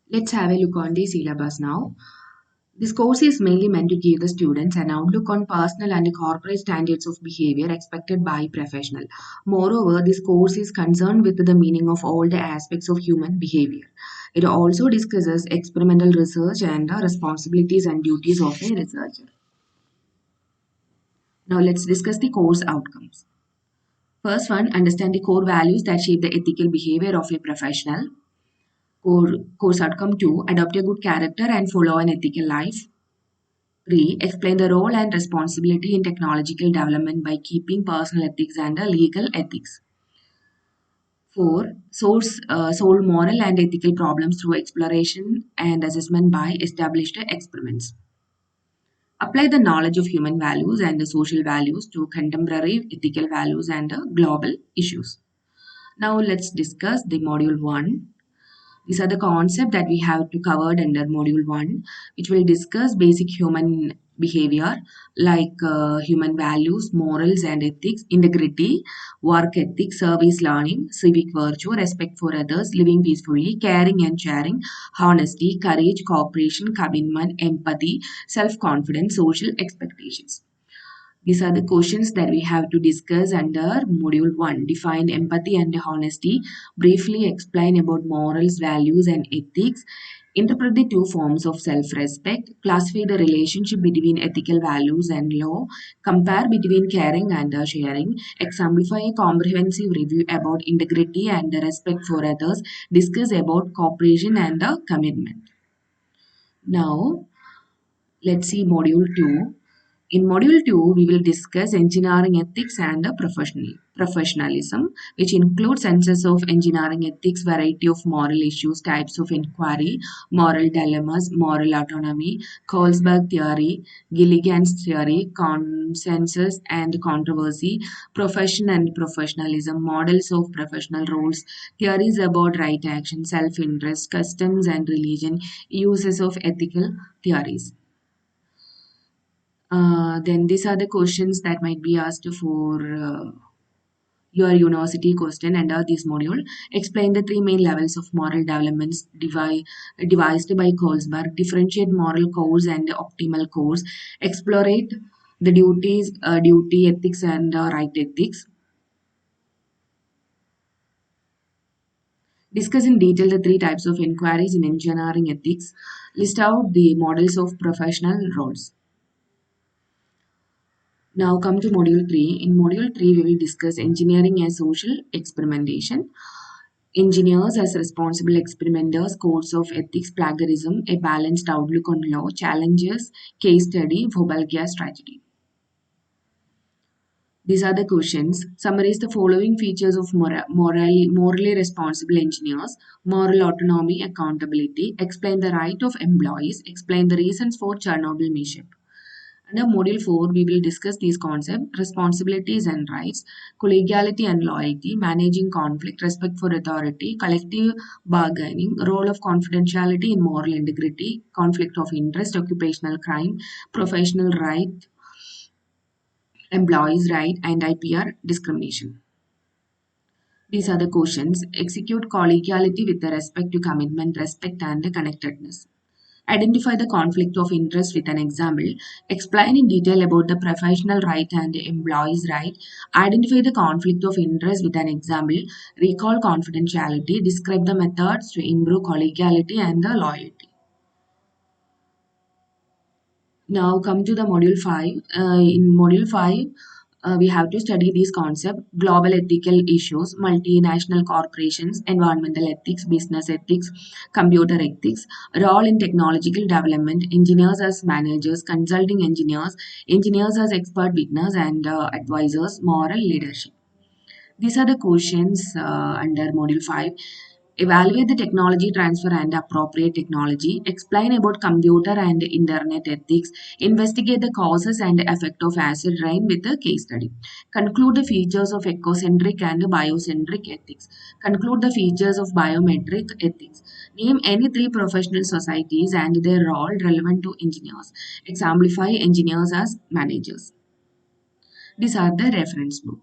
Let's have a look on the syllabus now. This course is mainly meant to give the students an outlook on personal and corporate standards of behavior expected by professional. Moreover, this course is concerned with the meaning of all the aspects of human behavior. It also discusses experimental research and the responsibilities and duties of a researcher. Now let's discuss the course outcomes. First one, understand the core values that shape the ethical behavior of a professional. Course outcome 2, adopt a good character and follow an ethical life. 3. Explain the role and responsibility in technological development by keeping personal ethics and legal ethics. 4. Solve moral and ethical problems through exploration and assessment by established experiments. Apply the knowledge of human values and the social values to contemporary ethical values and global issues. Now let's discuss the module 1. These are the concepts that we have to covered under module 1, which will discuss basic human behavior like human values, morals and ethics, integrity, work ethics, service learning, civic virtue, respect for others, living peacefully, caring and sharing, honesty, courage, cooperation, commitment, empathy, self-confidence, social expectations. These are the questions that we have to discuss under Module 1. Define empathy and honesty. Briefly explain about morals, values, and ethics. Interpret the two forms of self-respect. Classify the relationship between ethical values and law. Compare between caring and sharing. Exemplify a comprehensive review about integrity and respect for others. Discuss about cooperation and commitment. Now, let's see Module 2. In Module 2, we will discuss engineering ethics and professionalism, which includes senses of engineering ethics, variety of moral issues, types of inquiry, moral dilemmas, moral autonomy, Kolsberg theory, Gilligan's theory, consensus and controversy, profession and professionalism, models of professional roles, theories about right action, self-interest, customs and religion, uses of ethical theories. Then these are the questions that might be asked for your university question under this module. Explain the three main levels of moral developments devised by Kolsberg. Differentiate moral codes and optimal codes. Explorate the duty ethics and right ethics. Discuss in detail the three types of inquiries in engineering ethics. List out the models of professional roles. Now come to module 3. In module 3, we will discuss engineering as social experimentation. Engineers as responsible experimenters, codes of ethics, plagiarism, a balanced outlook on law, challenges, case study, Bhopal gas tragedy. These are the questions. Summarize the following features of morally responsible engineers: moral autonomy, accountability. Explain the right of employees. Explain the reasons for Chernobyl mishap. Under Module 4, we will discuss these concepts: responsibilities and rights, collegiality and loyalty, managing conflict, respect for authority, collective bargaining, role of confidentiality in moral integrity, conflict of interest, occupational crime, professional right, employees' right, and IPR discrimination. These are the questions. Execute collegiality with respect to commitment, respect, and connectedness. Identify the conflict of interest with an example. Explain in detail about the professional right and the employee's right. Identify the conflict of interest with an example. Recall confidentiality. Describe the methods to improve collegiality and the loyalty. Now come to the module 5. In module 5, we have to study these concepts: global ethical issues, multinational corporations, environmental ethics, business ethics, computer ethics, role in technological development, engineers as managers, consulting engineers, engineers as expert witness and advisors, moral leadership. These are the questions under module 5. Evaluate the technology transfer and appropriate technology. Explain about computer and internet ethics. Investigate the causes and effect of acid rain with a case study. Conclude the features of ecocentric and biocentric ethics. Conclude the features of biometric ethics. Name any three professional societies and their role relevant to engineers. Exemplify engineers as managers. These are the reference book.